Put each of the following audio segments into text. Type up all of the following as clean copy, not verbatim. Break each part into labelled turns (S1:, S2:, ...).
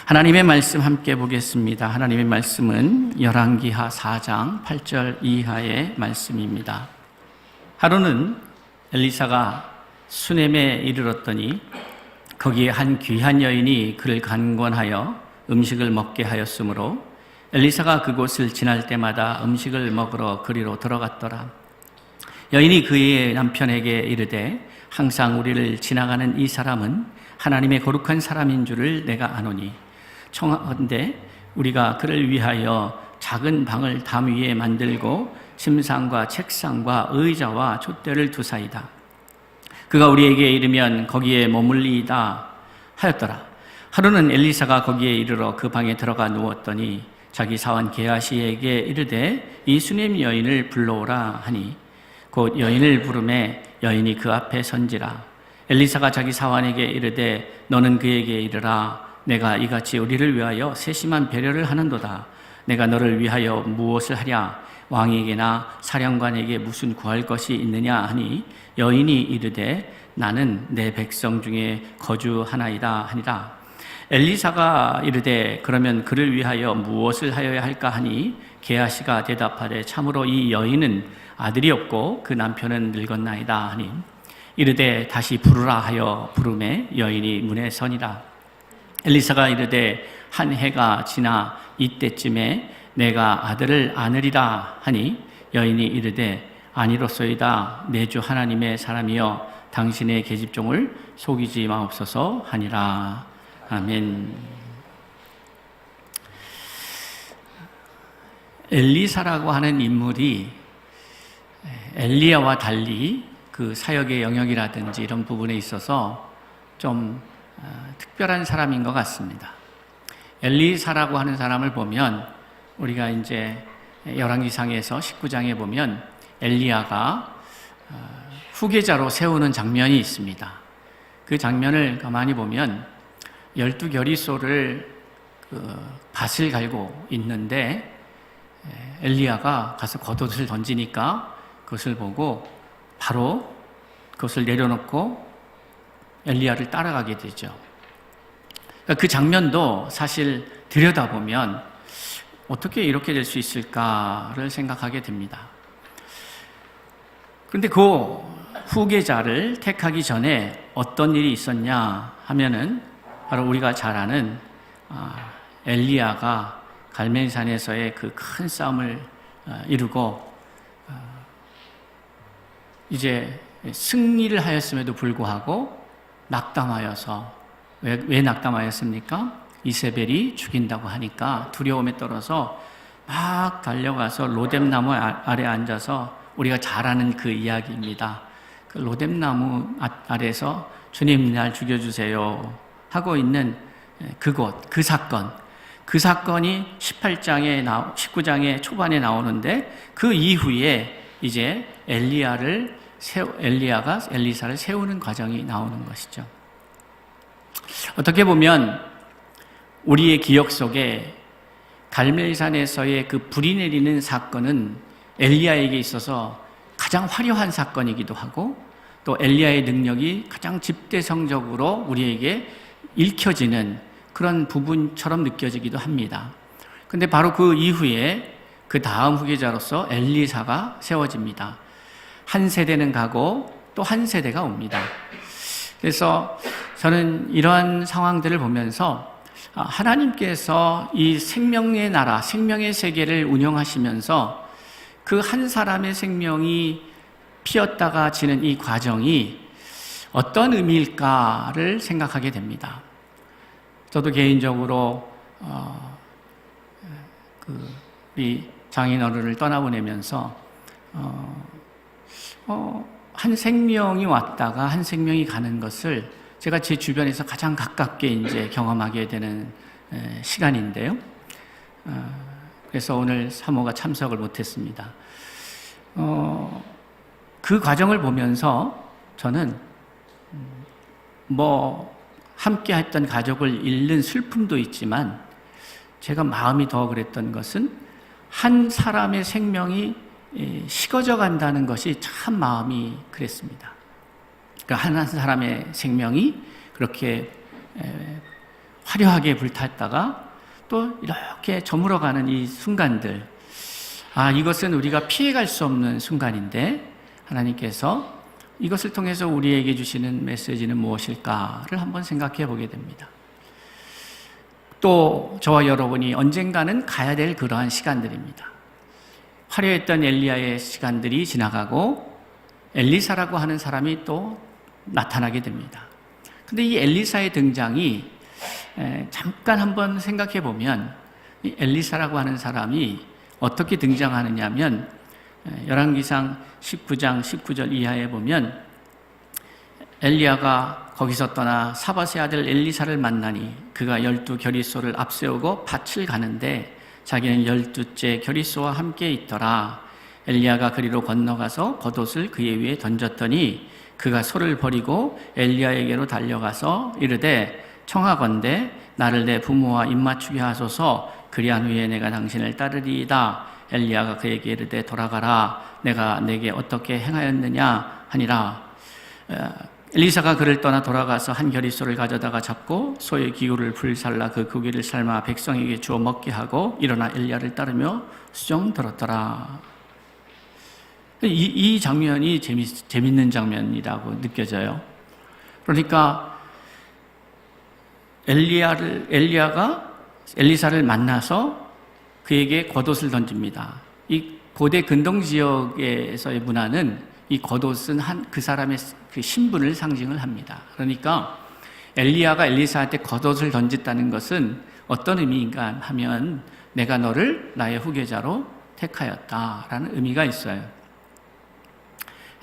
S1: 하나님의 말씀 함께 보겠습니다. 하나님의 말씀은 열왕기하 4장 8절 이하의 말씀입니다. 하루는 엘리사가 수넴에 이르렀더니 거기에 한 귀한 여인이 그를 간권하여 음식을 먹게 하였으므로 엘리사가 그곳을 지날 때마다 음식을 먹으러 그리로 들어갔더라. 여인이 그의 남편에게 이르되 항상 우리를 지나가는 이 사람은 하나님의 거룩한 사람인 줄을 내가 아노니 청하건대 우리가 그를 위하여 작은 방을 담 위에 만들고 침상과 책상과 의자와 촛대를 두사이다. 그가 우리에게 이르면 거기에 머물리이다 하였더라. 하루는 엘리사가 거기에 이르러 그 방에 들어가 누웠더니 자기 사원 게하시에게 이르되 이 수넴 여인을 불러오라 하니 곧 여인을 부르매 여인이 그 앞에 선지라. 엘리사가 자기 사원에게 이르되 너는 그에게 이르라. 내가 이같이 우리를 위하여 세심한 배려를 하는도다. 내가 너를 위하여 무엇을 하랴? 왕에게나 사령관에게 무슨 구할 것이 있느냐 하니 여인이 이르되 나는 내 백성 중에 거주하나이다 하니라. 엘리사가 이르되 그러면 그를 위하여 무엇을 하여야 할까 하니 게하시가 대답하되 참으로 이 여인은 아들이 없고 그 남편은 늙었나이다 하니 이르되 다시 부르라 하여 부르매 여인이 문에 서니라. 엘리사가 이르되 한 해가 지나 이때쯤에 내가 아들을 안으리라 하니 여인이 이르되 아니로소이다. 내 주 하나님의 사람이여 당신의 계집종을 속이지 마옵소서 하니라. 아멘. 엘리사라고 하는 인물이 엘리야와 달리 그 사역의 영역이라든지 이런 부분에 있어서 좀 특별한 사람인 것 같습니다. 엘리사라고 하는 사람을 보면 우리가 이제 열왕기상에서 19장에 보면 엘리야가 후계자로 세우는 장면이 있습니다. 그 장면을 가만히 보면 12겨리소를 밭을 갈고 있는데 엘리야가 가서 겉옷을 던지니까 그것을 보고 바로 그것을 내려놓고 엘리야를 따라가게 되죠. 그 장면도 사실 들여다보면 어떻게 이렇게 될 수 있을까를 생각하게 됩니다. 그런데 그 후계자를 택하기 전에 어떤 일이 있었냐 하면은 바로 우리가 잘 아는 엘리야가 갈멜산에서의 그 큰 싸움을 이루고 이제 승리를 하였음에도 불구하고 낙담하여서 왜 낙담하였습니까? 이세벨이 죽인다고 하니까 두려움에 떨어서 막 달려가서 로뎀나무 아래 앉아서 우리가 잘 아는 그 이야기입니다. 그 로뎀나무 아래에서 주님 날 죽여주세요 하고 있는 그곳, 그 사건이 19장의 초반에 나오는데 그 이후에 이제 엘리야가 엘리사를 세우는 과정이 나오는 것이죠. 어떻게 보면 우리의 기억 속에 갈멜산에서의 그 불이 내리는 사건은 엘리야에게 있어서 가장 화려한 사건이기도 하고 또 엘리야의 능력이 가장 집대성적으로 우리에게 읽혀지는 그런 부분처럼 느껴지기도 합니다. 그런데 바로 그 이후에 그 다음 후계자로서 엘리사가 세워집니다. 한 세대는 가고 또 한 세대가 옵니다. 그래서 저는 이러한 상황들을 보면서 하나님께서 이 생명의 나라, 생명의 세계를 운영하시면서 그 한 사람의 생명이 피었다가 지는 이 과정이 어떤 의미일까를 생각하게 됩니다. 저도 개인적으로 우리 장인어른을 떠나보내면서 한 생명이 왔다가 한 생명이 가는 것을 제가 제 주변에서 가장 가깝게 이제 경험하게 되는 시간인데요. 그래서 오늘 사모가 참석을 못했습니다. 그 과정을 보면서 저는 함께 했던 가족을 잃는 슬픔도 있지만 제가 마음이 더 그랬던 것은 한 사람의 생명이 식어져 간다는 것이 참 마음이 그랬습니다. 그러니까 한 사람의 생명이 그렇게 화려하게 불탔다가 또 이렇게 저물어가는 이 순간들, 이것은 우리가 피해갈 수 없는 순간인데 하나님께서 이것을 통해서 우리에게 주시는 메시지는 무엇일까를 한번 생각해 보게 됩니다. 또 저와 여러분이 언젠가는 가야 될 그러한 시간들입니다. 화려했던 엘리야의 시간들이 지나가고 엘리사라고 하는 사람이 또 나타나게 됩니다. 근데 이 엘리사의 등장이 잠깐 한번 생각해 보면 이 엘리사라고 하는 사람이 어떻게 등장하느냐 하면 열왕기상 19장 19절 이하에 보면 엘리야가 거기서 떠나 사밧의 아들 엘리사를 만나니 그가 12겨리소를 앞세우고 밭을 가는데 자기는 12째 겨리소와 함께 있더라. 엘리야가 그리로 건너가서 겉옷을 그의 위에 던졌더니 그가 소를 버리고 엘리야에게로 달려가서 이르되 청하건대 나를 내 부모와 입맞추게 하소서. 그리한 후에 내가 당신을 따르리이다. 엘리야가 그에게 이르되 돌아가라. 내가 내게 어떻게 행하였느냐 하니라. 엘리사가 그를 떠나 돌아가서 한 겨리소를 가져다가 잡고 소의 기울을 불살라 그 고기를 삶아 백성에게 주어 먹게 하고 일어나 엘리야를 따르며 수종 들었더라. 이 장면이 재밌는 장면이라고 느껴져요. 그러니까 엘리야가 엘리사를 만나서 그에게 겉옷을 던집니다. 이 고대 근동 지역에서의 문화는 이 겉옷은 그 사람의 그 신분을 상징을 합니다. 그러니까 엘리야가 엘리사한테 겉옷을 던졌다는 것은 어떤 의미인가 하면 내가 너를 나의 후계자로 택하였다라는 의미가 있어요.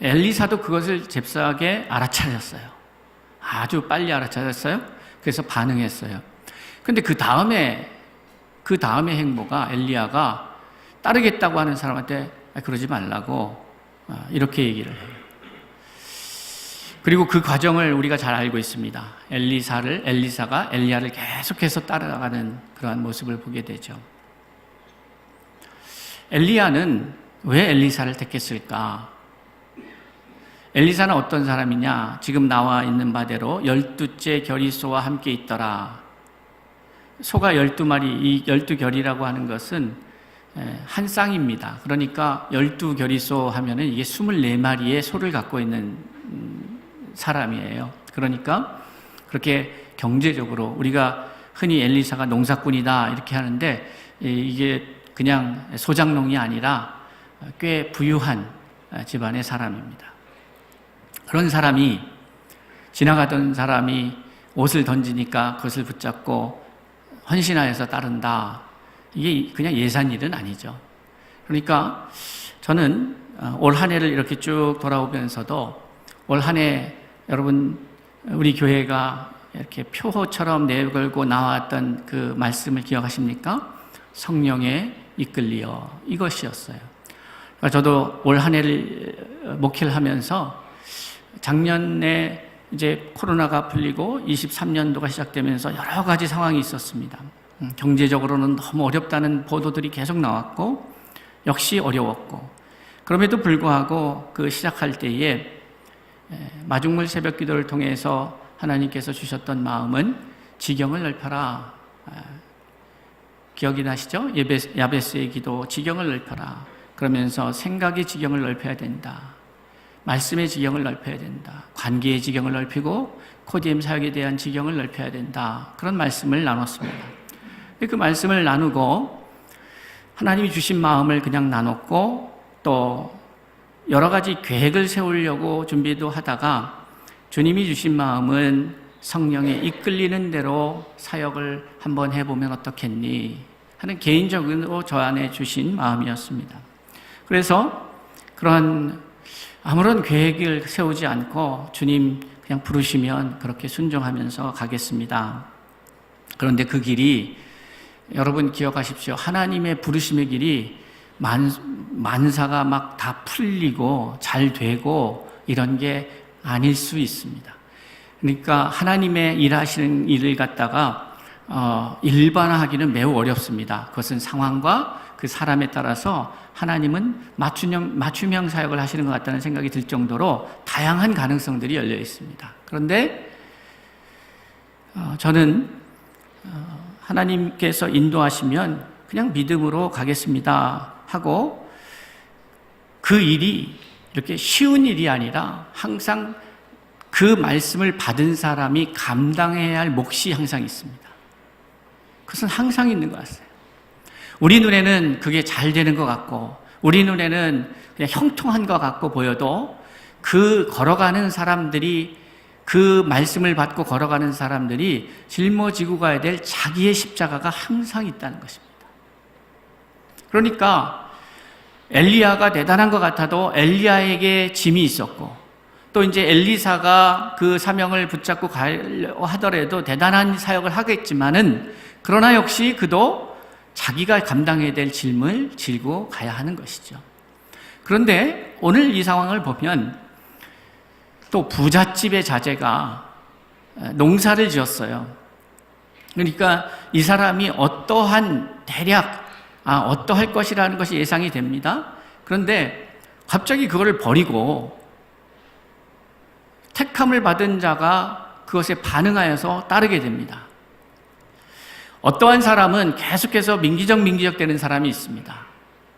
S1: 엘리사도 그것을 잽싸게 알아차렸어요. 아주 빨리 알아차렸어요. 그래서 반응했어요. 근데 그 다음에 행보가 엘리야가 따르겠다고 하는 사람한테 그러지 말라고 이렇게 얘기를 해요. 그리고 그 과정을 우리가 잘 알고 있습니다. 엘리사가 엘리야를 계속해서 따라가는 그러한 모습을 보게 되죠. 엘리야는 왜 엘리사를 택했을까? 엘리사는 어떤 사람이냐? 지금 나와 있는 바대로 12째 겨리소와 함께 있더라. 소가 12마리, 이 12결이라고 하는 것은 한 쌍입니다. 그러니까 12겨리소 하면은 이게 24마리의 소를 갖고 있는 사람이에요. 그러니까 그렇게 경제적으로 우리가 흔히 엘리사가 농사꾼이다 이렇게 하는데 이게 그냥 소작농이 아니라 꽤 부유한 집안의 사람입니다. 그런 사람이 지나가던 사람이 옷을 던지니까 그것을 붙잡고 헌신하여서 따른다. 이게 그냥 예산 일은 아니죠. 그러니까 저는 올 한 해를 이렇게 쭉 돌아오면서도 올 한 해 여러분 우리 교회가 이렇게 표호처럼 내걸고 나왔던 그 말씀을 기억하십니까? 성령에 이끌리어 이것이었어요. 그러니까 저도 올 한 해를 목회를 하면서 작년에 이제 코로나가 풀리고 23년도가 시작되면서 여러 가지 상황이 있었습니다. 경제적으로는 너무 어렵다는 보도들이 계속 나왔고 역시 어려웠고 그럼에도 불구하고 그 시작할 때에 마중물 새벽 기도를 통해서 하나님께서 주셨던 마음은 지경을 넓혀라. 기억이 나시죠? 야베스의 기도 지경을 넓혀라. 그러면서 생각의 지경을 넓혀야 된다. 말씀의 지경을 넓혀야 된다. 관계의 지경을 넓히고 코디엠 사역에 대한 지경을 넓혀야 된다. 그런 말씀을 나눴습니다. 그 말씀을 나누고 하나님이 주신 마음을 그냥 나눴고 또 여러 가지 계획을 세우려고 준비도 하다가 주님이 주신 마음은 성령에 이끌리는 대로 사역을 한번 해보면 어떻겠니 하는 개인적으로 저 안에 주신 마음이었습니다. 그래서 그러한 아무런 계획을 세우지 않고 주님 그냥 부르시면 그렇게 순종하면서 가겠습니다. 그런데 그 길이 여러분 기억하십시오. 하나님의 부르심의 길이 만사가 막 다 풀리고 잘 되고 이런 게 아닐 수 있습니다. 그러니까 하나님의 일하시는 일을 갖다가 일반화하기는 매우 어렵습니다. 그것은 상황과 그 사람에 따라서 하나님은 맞춤형 사역을 하시는 것 같다는 생각이 들 정도로 다양한 가능성들이 열려 있습니다. 그런데 저는 하나님께서 인도하시면 그냥 믿음으로 가겠습니다 하고 그 일이 이렇게 쉬운 일이 아니라 항상 그 말씀을 받은 사람이 감당해야 할 몫이 항상 있습니다. 그것은 항상 있는 것 같아요. 우리 눈에는 그게 잘 되는 것 같고 우리 눈에는 그냥 형통한 것 같고 보여도 그 걸어가는 사람들이 그 말씀을 받고 걸어가는 사람들이 짊어지고 가야 될 자기의 십자가가 항상 있다는 것입니다. 그러니까 엘리야가 대단한 것 같아도 엘리야에게 짐이 있었고 또 이제 엘리사가 그 사명을 붙잡고 가려 하더라도 대단한 사역을 하겠지만은 그러나 역시 그도 자기가 감당해야 될 짐을 지고 가야 하는 것이죠. 그런데 오늘 이 상황을 보면 또 부잣집의 자제가 농사를 지었어요. 그러니까 이 사람이 어떠한 대략 어떠할 것이라는 것이 예상이 됩니다. 그런데 갑자기 그거를 버리고 택함을 받은 자가 그것에 반응하여서 따르게 됩니다. 어떠한 사람은 계속해서 민기적 되는 사람이 있습니다.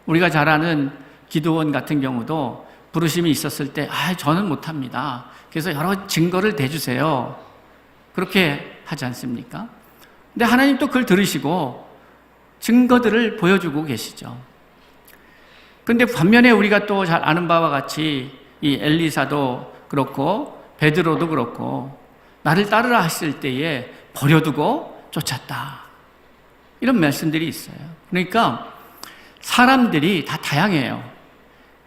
S1: 우리가 잘 아는 기드온 같은 경우도 부르심이 있었을 때 저는 못합니다. 그래서 여러 증거를 대주세요. 그렇게 하지 않습니까? 근데 하나님 또 그걸 들으시고 증거들을 보여주고 계시죠. 그런데 반면에 우리가 또 잘 아는 바와 같이 이 엘리사도 그렇고 베드로도 그렇고 나를 따르라 하실 때에 버려두고 쫓았다. 이런 말씀들이 있어요. 그러니까 사람들이 다 다양해요.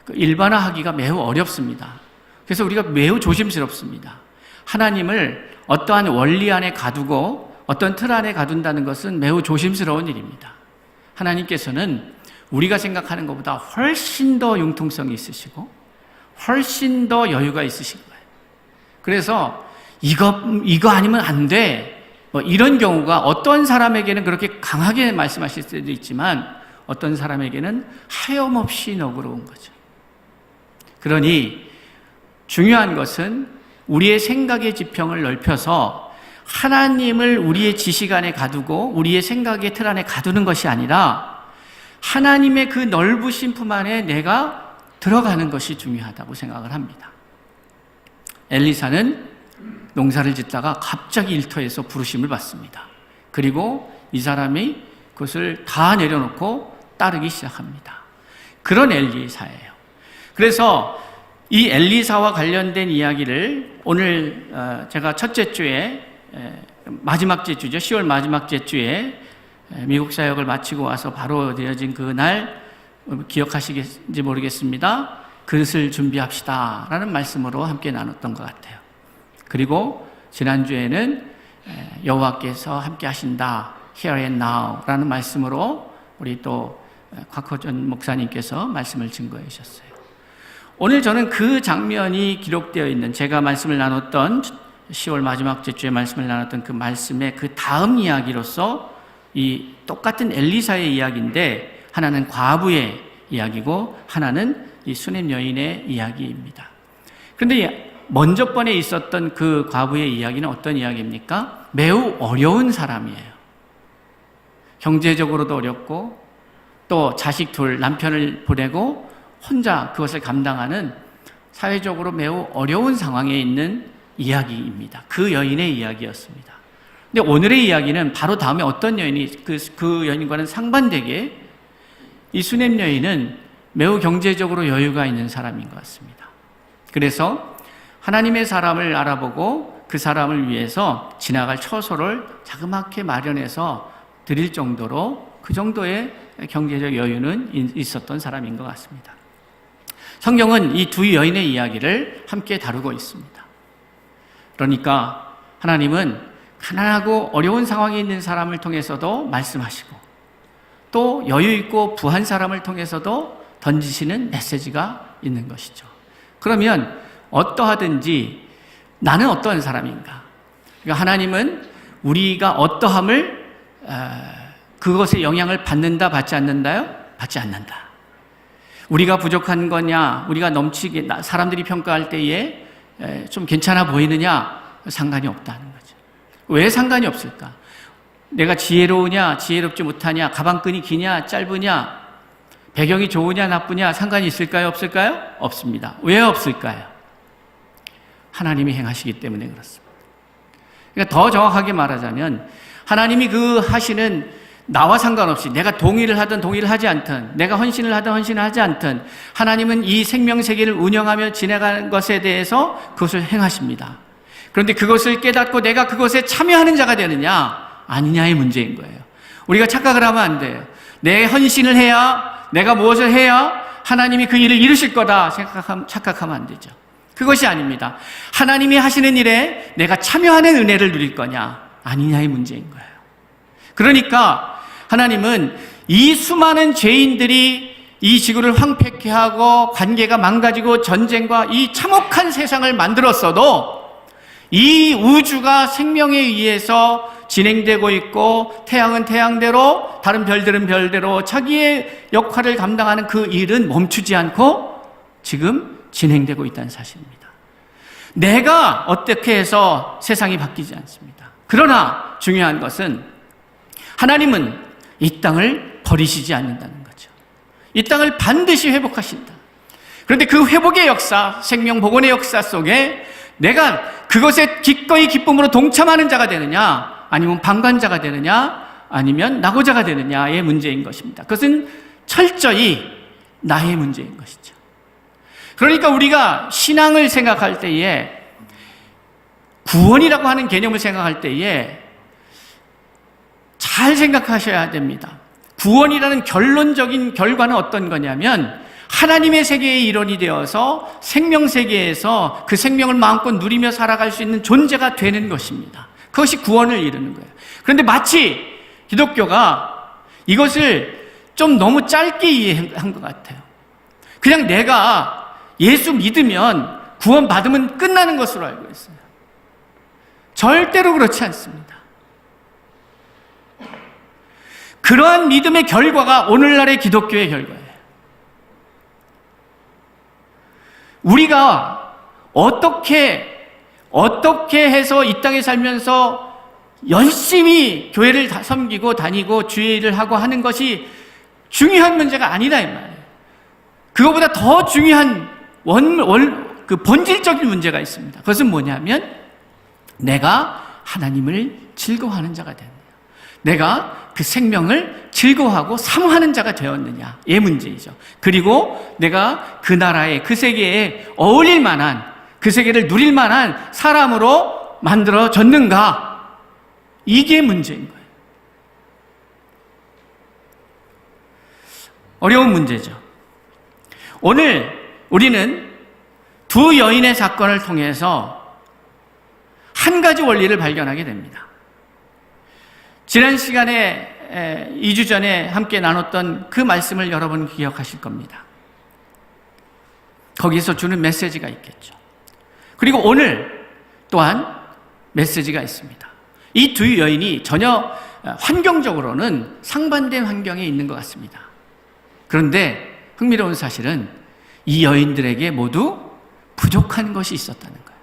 S1: 일반화하기가 매우 어렵습니다. 그래서 우리가 매우 조심스럽습니다. 하나님을 어떠한 원리 안에 가두고 어떤 틀 안에 가둔다는 것은 매우 조심스러운 일입니다. 하나님께서는 우리가 생각하는 것보다 훨씬 더 융통성이 있으시고 훨씬 더 여유가 있으신 거예요. 그래서 이거 아니면 안 돼. 이런 경우가 어떤 사람에게는 그렇게 강하게 말씀하실 수도 있지만 어떤 사람에게는 하염없이 너그러운 거죠. 그러니 중요한 것은 우리의 생각의 지평을 넓혀서 하나님을 우리의 지식 안에 가두고 우리의 생각의 틀 안에 가두는 것이 아니라 하나님의 그 넓으신 품 안에 내가 들어가는 것이 중요하다고 생각을 합니다. 엘리사는 농사를 짓다가 갑자기 일터에서 부르심을 받습니다. 그리고 이 사람이 그것을 다 내려놓고 따르기 시작합니다. 그런 엘리사예요. 그래서 이 엘리사와 관련된 이야기를 오늘 제가 첫째 주에 마지막 주죠. 10월 마지막 주에 미국 사역을 마치고 와서 바로 되어진 그날 기억하시겠는지 모르겠습니다. 그릇을 준비합시다 라는 말씀으로 함께 나눴던 것 같아요. 그리고 지난주에는 여호와께서 함께 하신다 Here and Now 라는 말씀으로 우리 또 곽호전 목사님께서 말씀을 증거해 주셨어요. 오늘 저는 그 장면이 기록되어 있는 제가 말씀을 나눴던 10월 마지막 주에 말씀을 나눴던 그 말씀의 그 다음 이야기로서 이 똑같은 엘리사의 이야기인데 하나는 과부의 이야기고 하나는 이 수넴 여인의 이야기입니다. 그런데 먼저 번에 있었던 그 과부의 이야기는 어떤 이야기입니까? 매우 어려운 사람이에요. 경제적으로도 어렵고 또 자식 둘 남편을 보내고 혼자 그것을 감당하는 사회적으로 매우 어려운 상황에 있는 이야기입니다. 그 여인의 이야기였습니다. 근데 오늘의 이야기는 바로 다음에 어떤 여인이 그 여인과는 상반되게 이 수넴 여인은 매우 경제적으로 여유가 있는 사람인 것 같습니다. 그래서 하나님의 사람을 알아보고 그 사람을 위해서 지나갈 처소를 자그맣게 마련해서 드릴 정도로 그 정도의 경제적 여유는 있었던 사람인 것 같습니다. 성경은 이 두 여인의 이야기를 함께 다루고 있습니다. 그러니까 하나님은 가난하고 어려운 상황에 있는 사람을 통해서도 말씀하시고 또 여유 있고 부한 사람을 통해서도 던지시는 메시지가 있는 것이죠. 그러면 어떠하든지 나는 어떠한 사람인가? 그러니까 하나님은 우리가 어떠함을 그것의 영향을 받는다, 받지 않는다요? 받지 않는다. 우리가 부족한 거냐, 우리가 넘치게 사람들이 평가할 때에 좀 괜찮아 보이느냐 상관이 없다는 거죠. 왜 상관이 없을까? 내가 지혜로우냐, 지혜롭지 못하냐, 가방끈이 기냐, 짧으냐, 배경이 좋으냐, 나쁘냐 상관이 있을까요, 없을까요? 없습니다. 왜 없을까요? 하나님이 행하시기 때문에 그렇습니다. 그러니까 더 정확하게 말하자면 하나님이 그 하시는 나와 상관없이 내가 동의를 하든 동의를 하지 않든 내가 헌신을 하든 헌신을 하지 않든 하나님은 이 생명세계를 운영하며 지나가는 것에 대해서 그것을 행하십니다. 그런데 그것을 깨닫고 내가 그것에 참여하는 자가 되느냐 아니냐의 문제인 거예요. 우리가 착각을 하면 안 돼요. 내 헌신을 해야, 내가 무엇을 해야 하나님이 그 일을 이루실 거다 착각하면 안 되죠. 그것이 아닙니다. 하나님이 하시는 일에 내가 참여하는 은혜를 누릴 거냐 아니냐의 문제인 거예요. 그러니까 하나님은 이 수많은 죄인들이 이 지구를 황폐케 하고 관계가 망가지고 전쟁과 이 참혹한 세상을 만들었어도 이 우주가 생명에 의해서 진행되고 있고 태양은 태양대로 다른 별들은 별대로 자기의 역할을 감당하는 그 일은 멈추지 않고 지금 진행되고 있다는 사실입니다. 내가 어떻게 해서 세상이 바뀌지 않습니다. 그러나 중요한 것은 하나님은 이 땅을 버리시지 않는다는 거죠. 이 땅을 반드시 회복하신다. 그런데 그 회복의 역사, 생명 복원의 역사 속에 내가 그것에 기꺼이 기쁨으로 동참하는 자가 되느냐 아니면 방관자가 되느냐 아니면 낙오자가 되느냐의 문제인 것입니다. 그것은 철저히 나의 문제인 것이죠. 그러니까 우리가 신앙을 생각할 때에 구원이라고 하는 개념을 생각할 때에 잘 생각하셔야 됩니다. 구원이라는 결론적인 결과는 어떤 거냐면 하나님의 세계의 일원이 되어서 생명세계에서 그 생명을 마음껏 누리며 살아갈 수 있는 존재가 되는 것입니다. 그것이 구원을 이루는 거예요. 그런데 마치 기독교가 이것을 좀 너무 짧게 이해한 것 같아요. 그냥 내가 예수 믿으면 구원 받으면 끝나는 것으로 알고 있어요. 절대로 그렇지 않습니다. 그러한 믿음의 결과가 오늘날의 기독교의 결과예요. 우리가 어떻게 해서 이 땅에 살면서 열심히 교회를 섬기고 다니고 주의 일을 하고 하는 것이 중요한 문제가 아니다 이 말이에요. 그거보다 더 중요한 그 본질적인 문제가 있습니다. 그것은 뭐냐면 내가 하나님을 즐거워하는 자가 되는 거예요. 내가 그 생명을 즐거워하고 사모하는 자가 되었느냐의 문제이죠. 그리고 내가 그 나라에 그 세계에 어울릴 만한 그 세계를 누릴 만한 사람으로 만들어졌는가? 이게 문제인 거예요. 어려운 문제죠. 오늘 우리는 두 여인의 사건을 통해서 한 가지 원리를 발견하게 됩니다. 지난 시간에 2주 전에 함께 나눴던 그 말씀을 여러분 기억하실 겁니다. 거기서 주는 메시지가 있겠죠. 그리고 오늘 또한 메시지가 있습니다. 이 두 여인이 전혀 환경적으로는 상반된 환경에 있는 것 같습니다. 그런데 흥미로운 사실은 이 여인들에게 모두 부족한 것이 있었다는 거예요.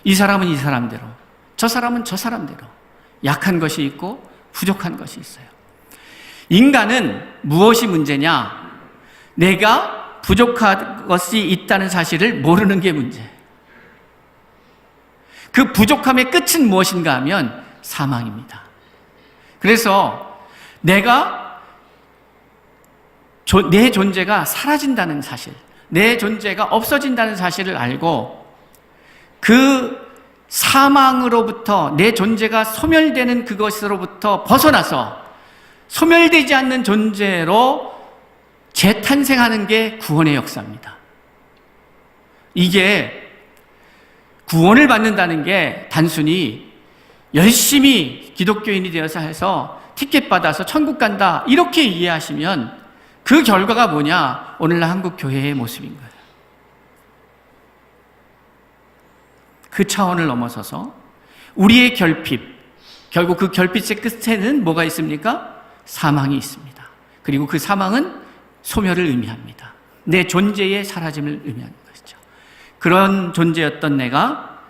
S1: 이 사람은 이 사람대로, 저 사람은 저 사람대로 약한 것이 있고 부족한 것이 있어요. 인간은 무엇이 문제냐? 내가 부족한 것이 있다는 사실을 모르는 게 문제예요. 그 부족함의 끝은 무엇인가 하면 사망입니다. 그래서 내 존재가 사라진다는 사실, 내 존재가 없어진다는 사실을 알고 그 사망으로부터 내 존재가 소멸되는 그것으로부터 벗어나서 소멸되지 않는 존재로 재탄생하는 게 구원의 역사입니다. 이게 구원을 받는다는 게 단순히 열심히 기독교인이 되어서 해서 티켓 받아서 천국 간다 이렇게 이해하시면 그 결과가 뭐냐? 오늘날 한국 교회의 모습인 거예요. 그 차원을 넘어서서 우리의 결핍, 결국 그 결핍의 끝에는 뭐가 있습니까? 사망이 있습니다. 그리고 그 사망은 소멸을 의미합니다. 내 존재의 사라짐을 의미하는 것이죠. 그런 존재였던 내가,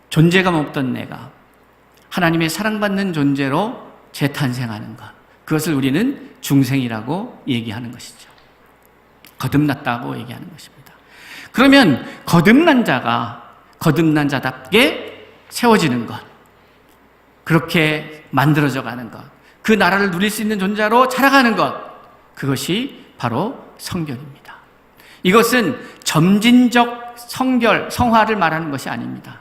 S1: 존재감 없던 내가 하나님의 사랑받는 존재로 재탄생하는 것, 그것을 우리는 중생이라고 얘기하는 것이죠. 거듭났다고 얘기하는 것입니다. 그러면 거듭난 자가 거듭난 자답게 세워지는 것, 그렇게 만들어져 가는 것, 그 나라를 누릴 수 있는 존재로 자라가는 것, 그것이 바로 성결입니다. 이것은 점진적 성화를 말하는 것이 아닙니다.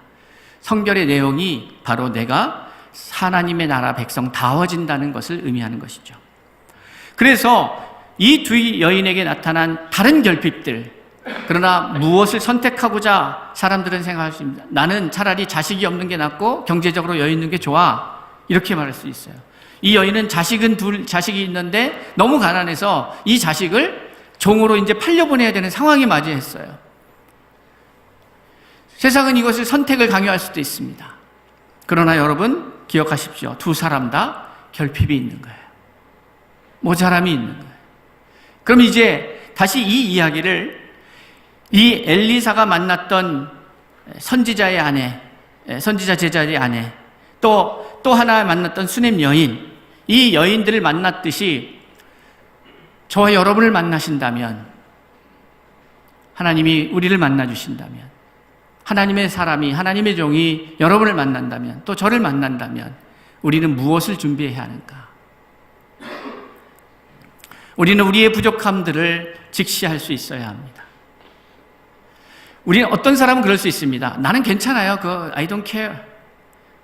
S1: 성결의 내용이 바로 내가 하나님의 나라 백성 다워진다는 것을 의미하는 것이죠. 그래서 이 두 여인에게 나타난 다른 결핍들, 그러나 무엇을 선택하고자 사람들은 생각할 수 있습니다. 나는 차라리 자식이 없는 게 낫고 경제적으로 여유 있는 게 좋아, 이렇게 말할 수 있어요. 이 여인은 자식이 있는데 너무 가난해서 이 자식을 종으로 이제 팔려보내야 되는 상황이 맞이했어요. 세상은 이것을 선택을 강요할 수도 있습니다. 그러나 여러분 기억하십시오. 두 사람 다 결핍이 있는 거예요. 모자람이 있는 거예요. 그럼 이제 다시 이 이야기를 이 엘리사가 만났던 선지자의 아내, 선지자 제자의 아내, 또 하나 만났던 수넴 여인, 이 여인들을 만났듯이 저와 여러분을 만나신다면, 하나님이 우리를 만나주신다면, 하나님의 사람이, 하나님의 종이 여러분을 만난다면, 또 저를 만난다면 우리는 무엇을 준비해야 하는가? 우리는 우리의 부족함들을 직시할 수 있어야 합니다. 우리는 어떤 사람은 그럴 수 있습니다. 나는 괜찮아요. I don't care.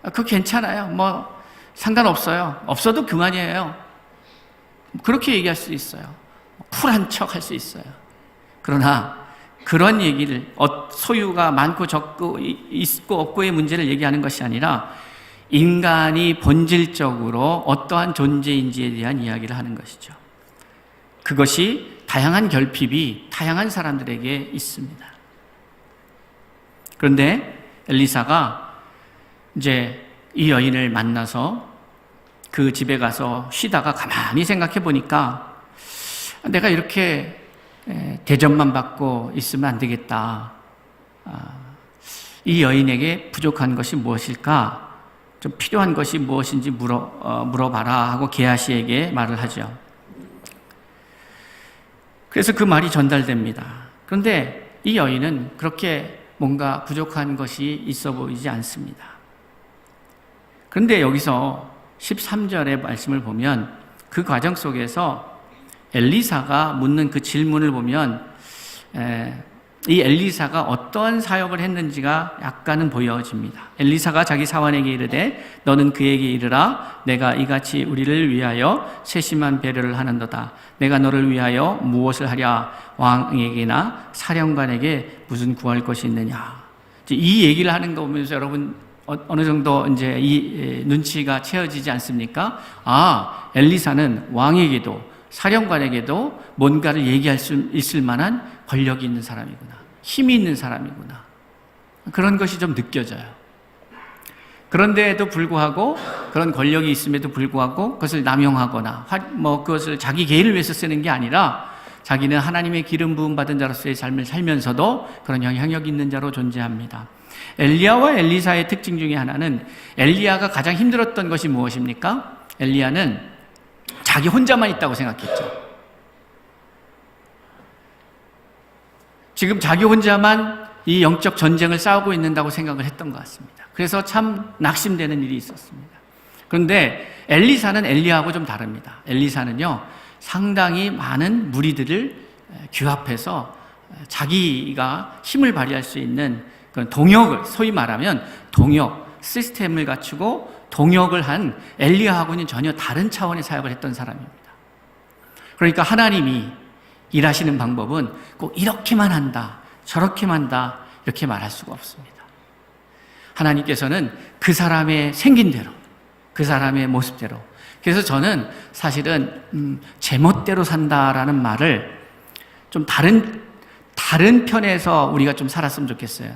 S1: 그거 괜찮아요. 뭐 상관없어요. 없어도 그만이에요. 그렇게 얘기할 수 있어요. 쿨한 척 할 수 있어요. 그러나 그런 얘기를 소유가 많고 적고 있고 없고의 문제를 얘기하는 것이 아니라 인간이 본질적으로 어떠한 존재인지에 대한 이야기를 하는 것이죠. 그것이 다양한 결핍이 다양한 사람들에게 있습니다. 그런데 엘리사가 이제 이 여인을 만나서 그 집에 가서 쉬다가 가만히 생각해 보니까 내가 이렇게 대접만 받고 있으면 안 되겠다. 이 여인에게 부족한 것이 무엇일까? 좀 필요한 것이 무엇인지 물어봐라 하고 게하시에게 말을 하죠. 그래서 그 말이 전달됩니다. 그런데 이 여인은 그렇게 뭔가 부족한 것이 있어 보이지 않습니다. 그런데 여기서 13절의 말씀을 보면 그 과정 속에서 엘리사가 묻는 그 질문을 보면 이 엘리사가 어떠한 사역을 했는지가 약간은 보여집니다. 엘리사가 자기 사환에게 이르되 너는 그에게 이르라 내가 이같이 우리를 위하여 세심한 배려를 하는도다. 내가 너를 위하여 무엇을 하랴? 왕에게나 사령관에게 무슨 구할 것이 있느냐? 이 얘기를 하는 거 보면서 여러분 어느 정도 이제 이 눈치가 채워지지 않습니까? 엘리사는 왕에게도 사령관에게도 뭔가를 얘기할 수 있을 만한 권력이 있는 사람이구나. 힘이 있는 사람이구나. 그런 것이 좀 느껴져요. 그런데도 불구하고 그런 권력이 있음에도 불구하고 그것을 남용하거나 그것을 자기 개인을 위해서 쓰는 게 아니라 자기는 하나님의 기름 부음 받은 자로서의 삶을 살면서도 그런 영향력 있는 자로 존재합니다. 엘리야와 엘리사의 특징 중에 하나는 엘리야가 가장 힘들었던 것이 무엇입니까? 엘리야는 자기 혼자만 있다고 생각했죠. 지금 자기 혼자만 이 영적 전쟁을 싸우고 있는다고 생각을 했던 것 같습니다. 그래서 참 낙심되는 일이 있었습니다. 그런데 엘리사는 엘리야하고 좀 다릅니다. 엘리사는요, 상당히 많은 무리들을 규합해서 자기가 힘을 발휘할 수 있는 그런 동역을, 소위 말하면 동역, 시스템을 갖추고 동역을 한 엘리야하고는 전혀 다른 차원의 사역을 했던 사람입니다. 그러니까 하나님이 일하시는 방법은 꼭 이렇게만 한다, 저렇게만 한다, 이렇게 말할 수가 없습니다. 하나님께서는 그 사람의 생긴 대로, 그 사람의 모습대로. 그래서 저는 사실은 제멋대로 산다라는 말을 좀 다른 편에서 우리가 좀 살았으면 좋겠어요.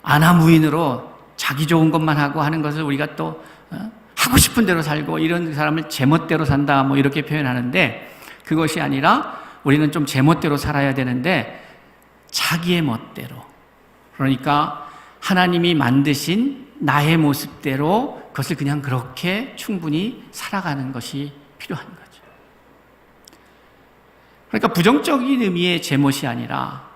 S1: 아나무인으로 자기 좋은 것만 하고 하는 것을 우리가 또 하고 싶은 대로 살고 이런 사람을 제멋대로 산다 뭐 이렇게 표현하는데 그것이 아니라 우리는 좀 제멋대로 살아야 되는데 자기의 멋대로, 그러니까 하나님이 만드신 나의 모습대로 그것을 그냥 그렇게 충분히 살아가는 것이 필요한 거죠. 그러니까 부정적인 의미의 제 멋이 아니라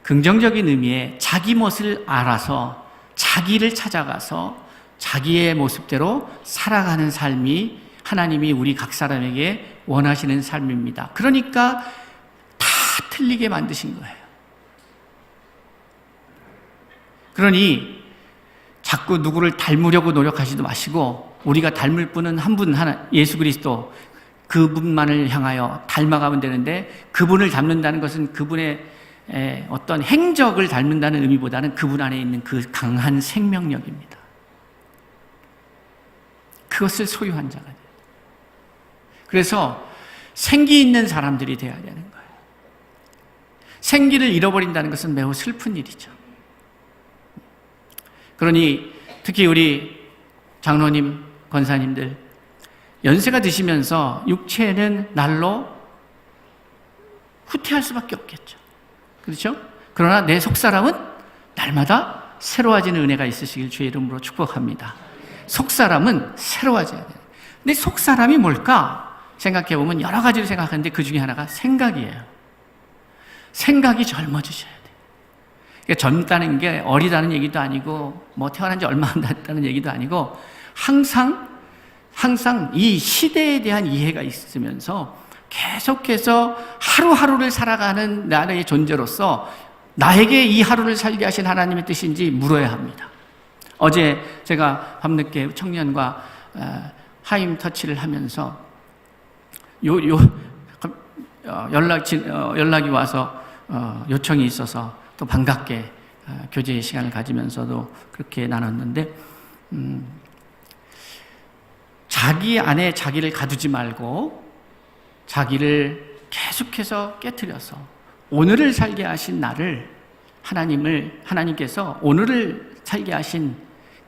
S1: 긍정적인 의미의 자기 멋을 알아서 자기를 찾아가서 자기의 모습대로 살아가는 삶이 하나님이 우리 각 사람에게 원하시는 삶입니다. 그러니까 다 틀리게 만드신 거예요. 그러니 자꾸 누구를 닮으려고 노력하지도 마시고 우리가 닮을 분은 한 분 하나, 예수 그리스도, 그분만을 향하여 닮아가면 되는데 그분을 닮는다는 것은 그분의 어떤 행적을 닮는다는 의미보다는 그분 안에 있는 그 강한 생명력입니다. 그것을 소유한 자가 돼요. 그래서 생기 있는 사람들이 되어야 되는 거예요. 생기를 잃어버린다는 것은 매우 슬픈 일이죠. 그러니 특히 우리 장로님, 권사님들 연세가 드시면서 육체는 날로 후퇴할 수밖에 없겠죠. 그렇죠? 그러나 내 속사람은 날마다 새로워지는 은혜가 있으시길 주의 이름으로 축복합니다. 속사람은 새로워져야 돼요. 근데 속사람이 뭘까? 생각해보면 여러 가지로 생각하는데 그 중에 하나가 생각이에요. 생각이 젊어지셔야 돼요. 그러니까 젊다는 게 어리다는 얘기도 아니고 뭐 태어난 지 얼마 안 됐다는 얘기도 아니고 항상 이 시대에 대한 이해가 있으면서 계속해서 하루하루를 살아가는 나의 존재로서 나에게 이 하루를 살게 하신 하나님의 뜻인지 물어야 합니다. 어제 제가 밤늦게 청년과 하임 터치를 하면서 연락이 와서 요청이 있어서 또 반갑게 교제의 시간을 가지면서도 그렇게 나눴는데 자기 안에 자기를 가두지 말고 자기를 계속해서 깨트려서 오늘을 살게 하신 나를 하나님께서 오늘을 살게 하신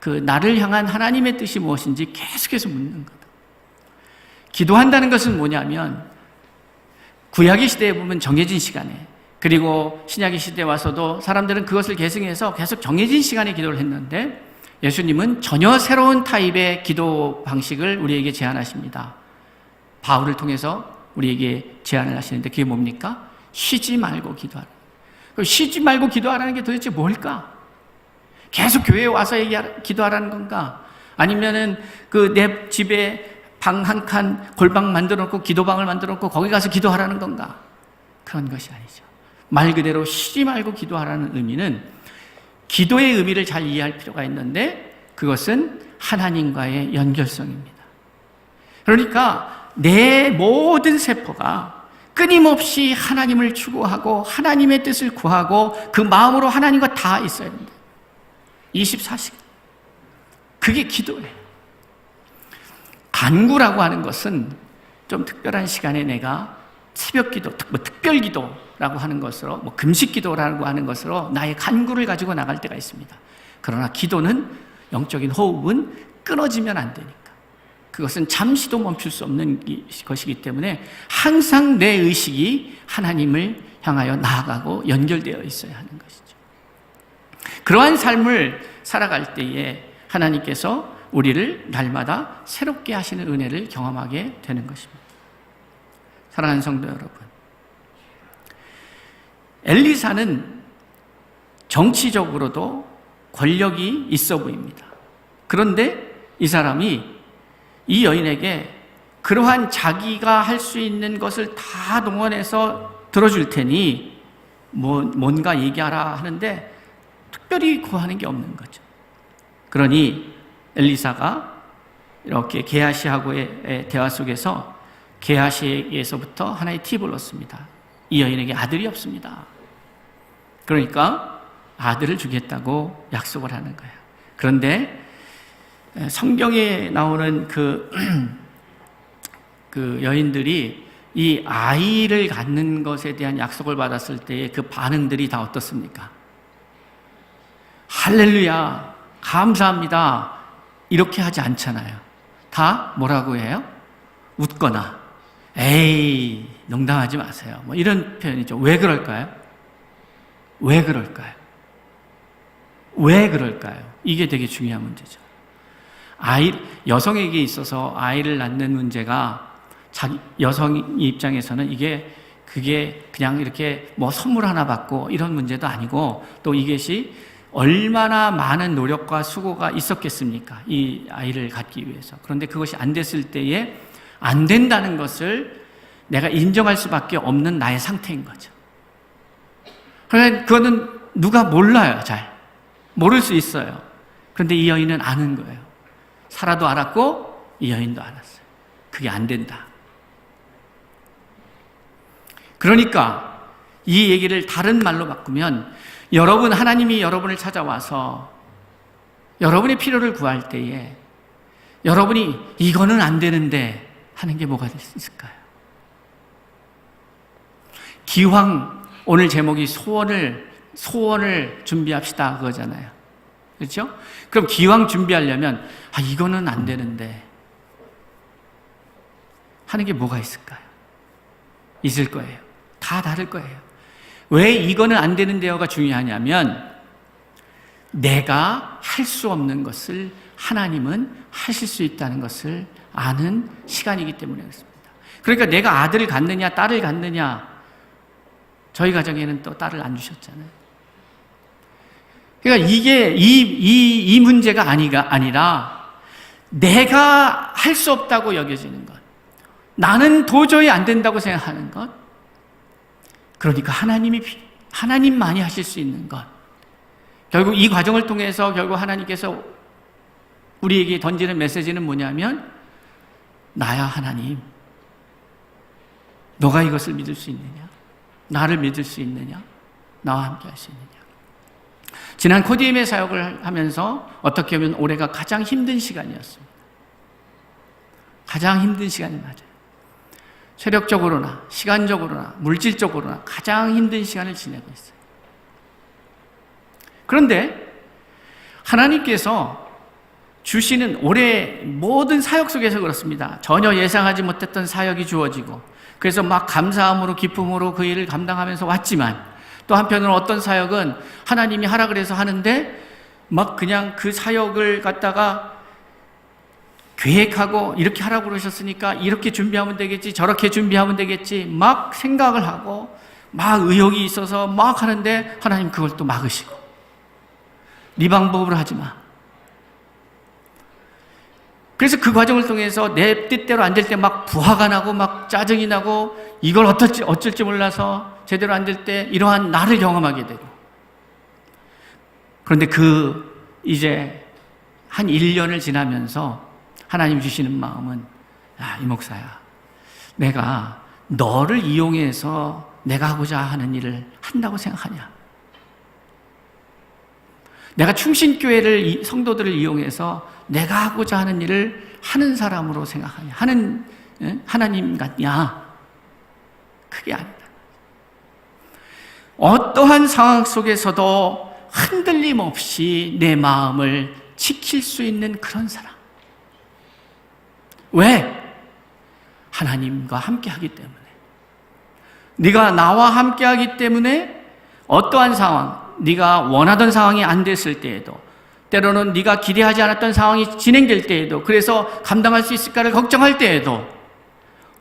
S1: 그 나를 향한 하나님의 뜻이 무엇인지 계속해서 묻는 거다. 기도한다는 것은 뭐냐면 구약의 시대에 보면 정해진 시간에 그리고 신약의 시대에 와서도 사람들은 그것을 계승해서 계속 정해진 시간에 기도를 했는데 예수님은 전혀 새로운 타입의 기도 방식을 우리에게 제안하십니다. 바울을 통해서 우리에게 제안을 하시는데 그게 뭡니까? 쉬지 말고 기도하라. 쉬지 말고 기도하라는 게 도대체 뭘까? 계속 교회에 와서 기도하라는 건가? 아니면은 그 내 집에 방 한 칸 골방 만들어 놓고 기도방을 만들어 놓고 거기 가서 기도하라는 건가? 그런 것이 아니죠. 말 그대로 쉬지 말고 기도하라는 의미는 기도의 의미를 잘 이해할 필요가 있는데 그것은 하나님과의 연결성입니다. 그러니까 내 모든 세포가 끊임없이 하나님을 추구하고 하나님의 뜻을 구하고 그 마음으로 하나님과 다 있어야 된다. 24시간. 그게 기도예요. 간구라고 하는 것은 좀 특별한 시간에 내가 새벽 기도, 특별 기도라고 하는 것으로, 금식 기도라고 하는 것으로 나의 간구를 가지고 나갈 때가 있습니다. 그러나 기도는, 영적인 호흡은 끊어지면 안 되니까. 그것은 잠시도 멈출 수 없는 것이기 때문에 항상 내 의식이 하나님을 향하여 나아가고 연결되어 있어야 하는 것이죠. 그러한 삶을 살아갈 때에 하나님께서 우리를 날마다 새롭게 하시는 은혜를 경험하게 되는 것입니다. 사랑하는 성도 여러분, 엘리사는 정치적으로도 권력이 있어 보입니다. 그런데 이 사람이 이 여인에게 그러한 자기가 할 수 있는 것을 다 동원해서 들어줄 테니 뭔가 얘기하라 하는데 특별히 구하는 게 없는 거죠. 그러니 엘리사가 이렇게 게하시하고의 대화 속에서 게하시에게서부터 하나의 팁을 얻습니다. 이 여인에게 아들이 없습니다. 그러니까 아들을 주겠다고 약속을 하는 거예요. 그런데 성경에 나오는 그 여인들이 이 아이를 갖는 것에 대한 약속을 받았을 때의 그 반응들이 다 어떻습니까? 할렐루야, 감사합니다. 이렇게 하지 않잖아요. 다 뭐라고 해요? 웃거나, 에이, 농담하지 마세요. 이런 표현이죠. 왜 그럴까요? 왜 그럴까요? 왜 그럴까요? 이게 되게 중요한 문제죠. 여성에게 있어서 아이를 낳는 문제가 여성 입장에서는 그게 그냥 이렇게 뭐 선물 하나 받고 이런 문제도 아니고, 또 이것이 얼마나 많은 노력과 수고가 있었겠습니까? 이 아이를 갖기 위해서. 그런데 그것이 안 됐을 때에 안 된다는 것을 내가 인정할 수밖에 없는 나의 상태인 거죠. 그러니까 그거는 누가 몰라요. 잘 모를 수 있어요. 그런데 이 여인은 아는 거예요. 사라도 알았고 이 여인도 알았어요. 그게 안 된다. 그러니까 이 얘기를 다른 말로 바꾸면, 하나님이 여러분을 찾아와서 여러분의 필요를 구할 때에 여러분이 이거는 안 되는데 하는 게 뭐가 있을까요? 기왕 오늘 제목이 소원을 준비합시다 그거잖아요. 그렇죠? 그럼 기왕 준비하려면 이거는 안 되는데 하는 게 뭐가 있을까요? 있을 거예요. 다 다를 거예요. 왜 이거는 안 되는데요가 중요하냐면, 내가 할 수 없는 것을 하나님은 하실 수 있다는 것을 아는 시간이기 때문에 그렇습니다. 그러니까 내가 아들을 갖느냐 딸을 갖느냐, 저희 가정에는 또 딸을 안 주셨잖아요. 그러니까 이게 이 문제가 아니라 내가 할 수 없다고 여겨지는 것, 나는 도저히 안 된다고 생각하는 것, 그러니까 하나님만이 하실 수 있는 것. 결국 이 과정을 통해서 결국 하나님께서 우리에게 던지는 메시지는 뭐냐면, 나야 하나님, 너가 이것을 믿을 수 있느냐? 나를 믿을 수 있느냐? 나와 함께 할 수 있느냐? 지난 코디엠의 사역을 하면서 어떻게 보면 올해가 가장 힘든 시간이었습니다. 가장 힘든 시간이 맞아요. 체력적으로나 시간적으로나 물질적으로나 가장 힘든 시간을 지내고 있어요. 그런데 하나님께서 주시는 올해 모든 사역 속에서 그렇습니다. 전혀 예상하지 못했던 사역이 주어지고, 그래서 막 감사함으로 기쁨으로 그 일을 감당하면서 왔지만, 또 한편으로는 어떤 사역은 하나님이 하라 그래서 하는데 막 그냥 그 사역을 갖다가 계획하고, 이렇게 하라고 그러셨으니까 이렇게 준비하면 되겠지, 저렇게 준비하면 되겠지, 막 생각을 하고 막 의욕이 있어서 막 하는데 하나님 그걸 또 막으시고, 네 방법으로 하지 마. 그래서 그 과정을 통해서 내 뜻대로 안 될 때 막 부하가 나고 막 짜증이 나고, 이걸 어쩔지 몰라서 제대로 안 될 때 이러한 나를 경험하게 되고, 그런데 이제 한 1년을 지나면서 하나님 주시는 마음은, 이 목사야, 내가 너를 이용해서 내가 하고자 하는 일을 한다고 생각하냐? 내가 충신교회를, 성도들을 이용해서 내가 하고자 하는 일을 하는 사람으로 생각하냐? 하나님 같냐? 그게 아니다. 어떠한 상황 속에서도 흔들림 없이 내 마음을 지킬 수 있는 그런 사람. 왜? 하나님과 함께 하기 때문에. 네가 나와 함께 하기 때문에 어떠한 상황, 네가 원하던 상황이 안 됐을 때에도, 때로는 네가 기대하지 않았던 상황이 진행될 때에도, 그래서 감당할 수 있을까를 걱정할 때에도,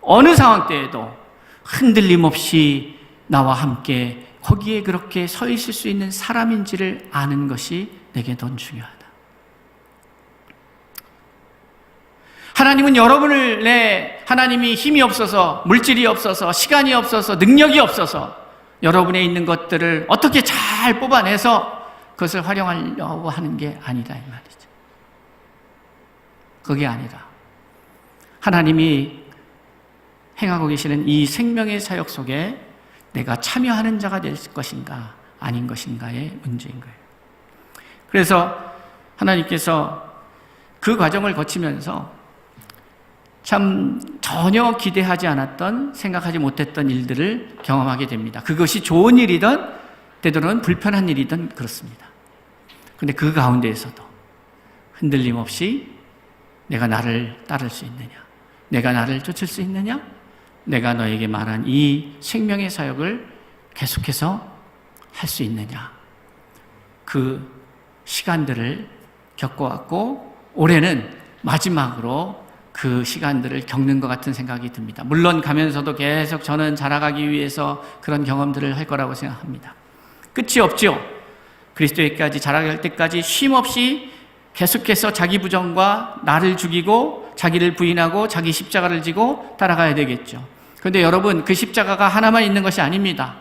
S1: 어느 상황 때에도 흔들림 없이 나와 함께 거기에 그렇게 서 있을 수 있는 사람인지를 아는 것이 내게 더 중요하다. 하나님은 하나님이 힘이 없어서, 물질이 없어서, 시간이 없어서, 능력이 없어서 여러분에 있는 것들을 어떻게 잘 뽑아내서 그것을 활용하려고 하는 게 아니다 이 말이죠. 그게 아니라 하나님이 행하고 계시는 이 생명의 사역 속에 내가 참여하는 자가 될 것인가 아닌 것인가의 문제인 거예요. 그래서 하나님께서 그 과정을 거치면서 참 전혀 기대하지 않았던, 생각하지 못했던 일들을 경험하게 됩니다. 그것이 좋은 일이든 때로는 불편한 일이든 그렇습니다. 그런데 그 가운데에서도 흔들림 없이 내가 나를 따를 수 있느냐, 내가 나를 쫓을 수 있느냐, 내가 너에게 말한 이 생명의 사역을 계속해서 할 수 있느냐, 그 시간들을 겪어왔고, 올해는 마지막으로 그 시간들을 겪는 것 같은 생각이 듭니다. 물론 가면서도 계속 저는 자라가기 위해서 그런 경험들을 할 거라고 생각합니다. 끝이 없죠. 그리스도에까지 자라갈 때까지 쉼없이 계속해서 자기 부정과 나를 죽이고 자기를 부인하고 자기 십자가를 지고 따라가야 되겠죠. 그런데 여러분, 그 십자가가 하나만 있는 것이 아닙니다.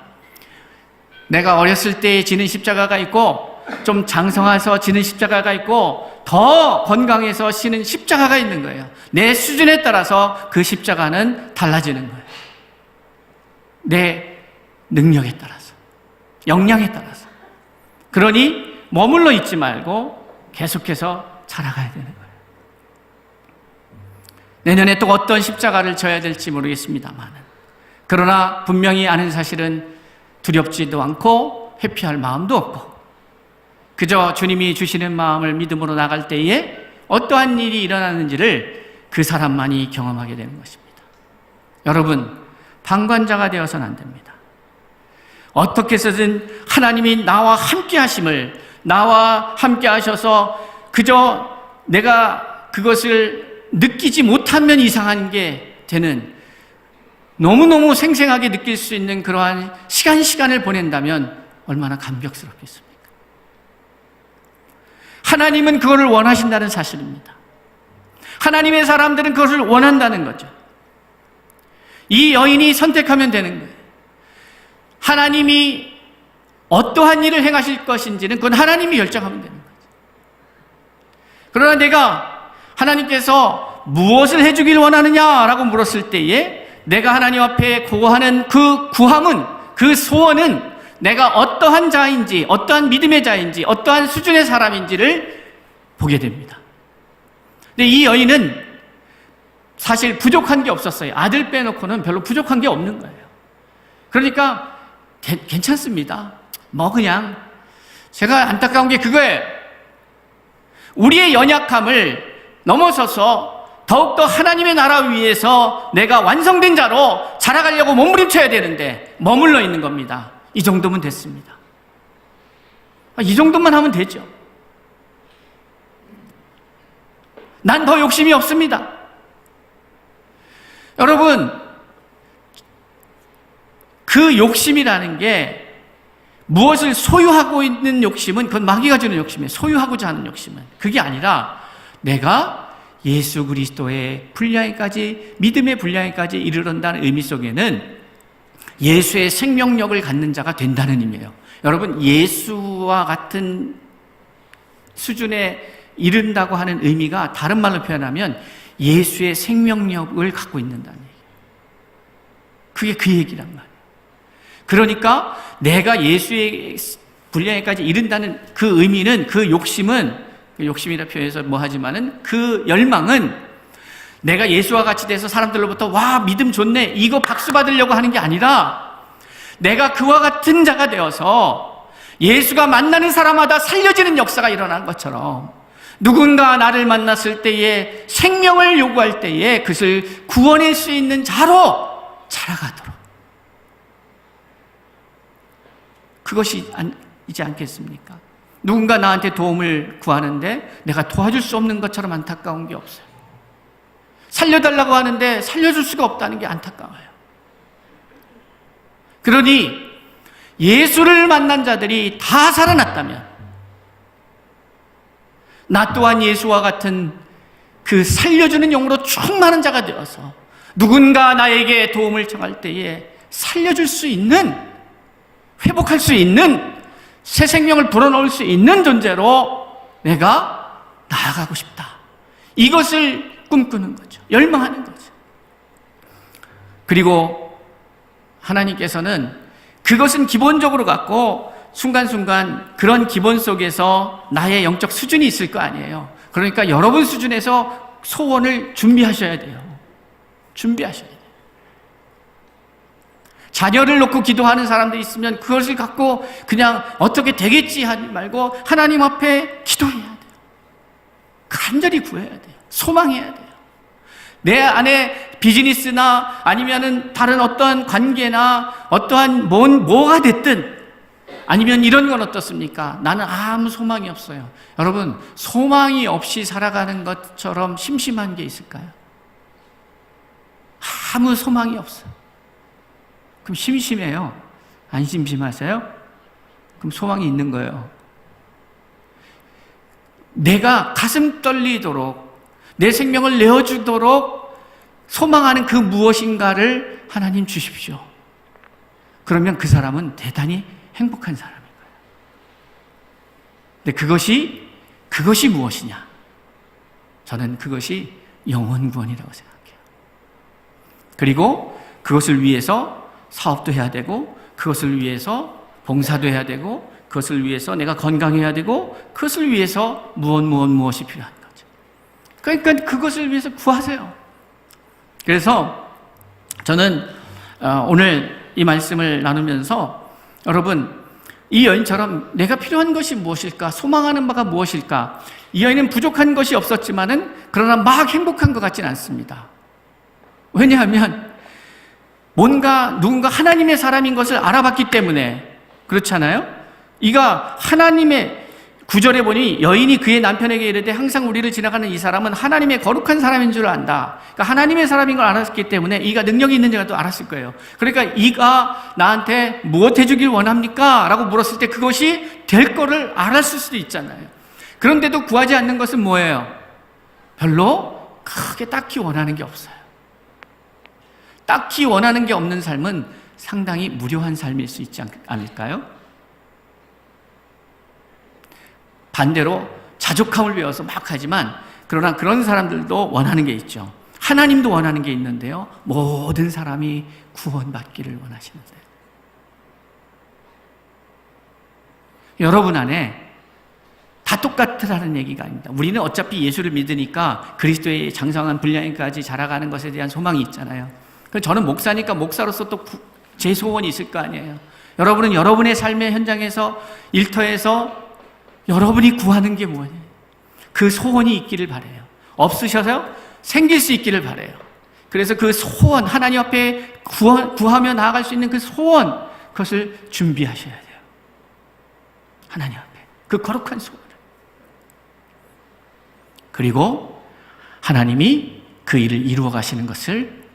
S1: 내가 어렸을 때 지는 십자가가 있고, 좀 장성해서 지는 십자가가 있고, 더 건강해서 지는 십자가가 있는 거예요. 내 수준에 따라서 그 십자가는 달라지는 거예요. 내 능력에 따라서, 역량에 따라서. 그러니 머물러 있지 말고 계속해서 자라가야 되는 거예요. 내년에 또 어떤 십자가를 져야 될지 모르겠습니다만, 그러나 분명히 아는 사실은 두렵지도 않고 회피할 마음도 없고, 그저 주님이 주시는 마음을 믿음으로 나갈 때에 어떠한 일이 일어나는지를 그 사람만이 경험하게 되는 것입니다. 여러분, 방관자가 되어서는 안 됩니다. 어떻게 해서든 하나님이 나와 함께 하심을, 나와 함께 하셔서 그저 내가 그것을 느끼지 못하면 이상한 게 되는, 너무너무 생생하게 느낄 수 있는 그러한 시간을 보낸다면 얼마나 감격스럽겠습니까? 하나님은 그거를 원하신다는 사실입니다. 하나님의 사람들은 그것을 원한다는 거죠. 이 여인이 선택하면 되는 거예요. 하나님이 어떠한 일을 행하실 것인지는 그건 하나님이 결정하면 되는 거죠. 그러나 내가 하나님께서 무엇을 해주길 원하느냐라고 물었을 때에 내가 하나님 앞에 구하는 그 구함은, 그 소원은 내가 어떠한 자인지, 어떠한 믿음의 자인지, 어떠한 수준의 사람인지를 보게 됩니다. 근데 이 여인은 사실 부족한 게 없었어요. 아들 빼놓고는 별로 부족한 게 없는 거예요. 그러니까 괜찮습니다. 뭐 그냥, 제가 안타까운 게 그거예요. 우리의 연약함을 넘어서서 더욱더 하나님의 나라 위해서 내가 완성된 자로 자라가려고 몸부림쳐야 되는데 머물러 있는 겁니다. 이 정도면 됐습니다. 이 정도만 하면 되죠. 난 더 욕심이 없습니다. 여러분, 그 욕심이라는 게, 무엇을 소유하고 있는 욕심은 그건 마귀가 주는 욕심이에요. 소유하고자 하는 욕심은. 그게 아니라 내가 예수 그리스도의 분량에까지, 믿음의 분량에까지 이르른다는 의미 속에는 예수의 생명력을 갖는 자가 된다는 의미예요. 여러분, 예수와 같은 수준에 이른다고 하는 의미가 다른 말로 표현하면 예수의 생명력을 갖고 있는다는 얘기예요. 그게 그 얘기란 말이에요. 그러니까 내가 예수의 분량에까지 이른다는 그 의미는, 그 욕심은, 욕심이라 표현해서 뭐 하지만은 그 열망은 내가 예수와 같이 돼서 사람들로부터 와, 믿음 좋네, 이거 박수 받으려고 하는 게 아니라 내가 그와 같은 자가 되어서 예수가 만나는 사람마다 살려지는 역사가 일어나는 것처럼, 누군가 나를 만났을 때에 생명을 요구할 때에 그것을 구원할 수 있는 자로 자라가도록, 그것이 이지 않겠습니까? 누군가 나한테 도움을 구하는데 내가 도와줄 수 없는 것처럼 안타까운 게 없어요. 살려달라고 하는데 살려줄 수가 없다는 게 안타까워요. 그러니 예수를 만난 자들이 다 살아났다면 나 또한 예수와 같은 그 살려주는 영으로 충만한 자가 되어서 누군가 나에게 도움을 청할 때에 살려줄 수 있는, 회복할 수 있는, 새 생명을 불어넣을 수 있는 존재로 내가 나아가고 싶다. 이것을 꿈꾸는 거죠. 열망하는 거죠. 그리고 하나님께서는 그것은 기본적으로 갖고 순간순간 그런 기본 속에서 나의 영적 수준이 있을 거 아니에요. 그러니까 여러분 수준에서 소원을 준비하셔야 돼요. 준비하셔야 돼요. 자녀를 놓고 기도하는 사람들이 있으면 그것을 갖고 그냥 어떻게 되겠지 하지 말고 하나님 앞에 기도해야 돼요. 간절히 구해야 돼요. 소망해야 돼요. 내 안에 비즈니스나 아니면은 다른 어떠한 관계나 어떠한 뭐가 됐든 아니면 이런 건 어떻습니까? 나는 아무 소망이 없어요. 여러분, 소망이 없이 살아가는 것처럼 심심한 게 있을까요? 아무 소망이 없어요. 그럼 심심해요. 안 심심하세요? 그럼 소망이 있는 거예요. 내가 가슴 떨리도록 내 생명을 내어주도록 소망하는 그 무엇인가를 하나님 주십시오. 그러면 그 사람은 대단히 행복한 사람인 거예요. 근데 그것이 무엇이냐? 저는 그것이 영혼 구원이라고 생각해요. 그리고 그것을 위해서 사업도 해야 되고, 그것을 위해서 봉사도 해야 되고, 그것을 위해서 내가 건강해야 되고, 그것을 위해서 무엇이 필요한 거죠. 그러니까 그것을 위해서 구하세요. 그래서 저는 오늘 이 말씀을 나누면서 여러분, 이 여인처럼 내가 필요한 것이 무엇일까? 소망하는 바가 무엇일까? 이 여인은 부족한 것이 없었지만은 그러나 막 행복한 것 같지는 않습니다. 왜냐하면 누군가 하나님의 사람인 것을 알아봤기 때문에. 그렇잖아요? 이가 하나님의, 9절에 보니 여인이 그의 남편에게 이르되 항상 우리를 지나가는 이 사람은 하나님의 거룩한 사람인 줄 안다. 그러니까 하나님의 사람인 걸 알았기 때문에 이가 능력이 있는지가 또 알았을 거예요. 그러니까 이가 나한테 무엇 해주길 원합니까? 라고 물었을 때 그것이 될 거를 알았을 수도 있잖아요. 그런데도 구하지 않는 것은 뭐예요? 별로 크게 딱히 원하는 게 없어요. 딱히 원하는 게 없는 삶은 상당히 무료한 삶일 수 있지 않을까요? 반대로 자족함을 배워서 막 하지만, 그러나 그런 사람들도 원하는 게 있죠. 하나님도 원하는 게 있는데요, 모든 사람이 구원받기를 원하시는데, 여러분 안에 다 똑같다는 얘기가 아닙니다. 우리는 어차피 예수를 믿으니까 그리스도의 장성한 분량까지 자라가는 것에 대한 소망이 있잖아요. 저는 목사니까 목사로서 또 제 소원이 있을 거 아니에요. 여러분은 여러분의 삶의 현장에서, 일터에서 여러분이 구하는 게 뭐예요? 그 소원이 있기를 바라요. 없으셔서 생길 수 있기를 바라요. 그래서 그 소원, 하나님 앞에 구하며 나아갈 수 있는 그 소원, 그것을 준비하셔야 돼요. 하나님 앞에 그 거룩한 소원을. 그리고 하나님이 그 일을 이루어 가시는 것을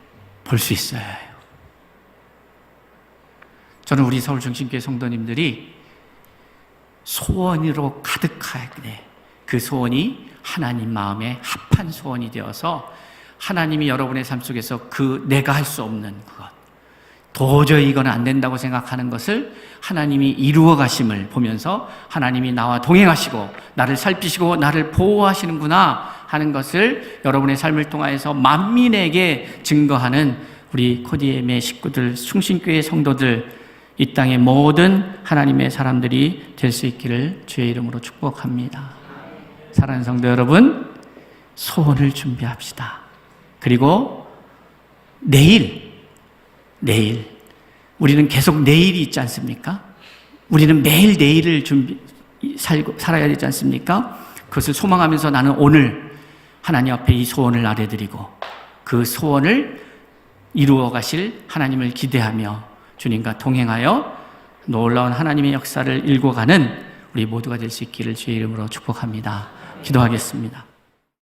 S1: 볼 수 있어야 해요. 저는 우리 서울 중심교회 성도님들이 소원으로 가득하게, 그 소원이 하나님 마음에 합한 소원이 되어서 하나님이 여러분의 삶 속에서 내가 할 수 없는 그것, 도저히 이건 안 된다고 생각하는 것을 하나님이 이루어 가심을 보면서 하나님이 나와 동행하시고 나를 살피시고 나를 보호하시는구나 하는 것을 여러분의 삶을 통하여서 만민에게 증거하는 우리 코디엠의 식구들, 충신교회 성도들, 이 땅의 모든 하나님의 사람들이 될 수 있기를 주의 이름으로 축복합니다. 사랑하는 성도 여러분, 소원을 준비합시다. 그리고 내일 우리는 계속 내일이 있지 않습니까? 우리는 매일 내일을 살아야 되지 않습니까? 그것을 소망하면서 나는 오늘 하나님 앞에 이 소원을 아뢰드리고 그 소원을 이루어 가실 하나님을 기대하며 주님과 동행하여 놀라운 하나님의 역사를 일궈가는 우리 모두가 될 수 있기를 주의 이름으로 축복합니다. 기도하겠습니다.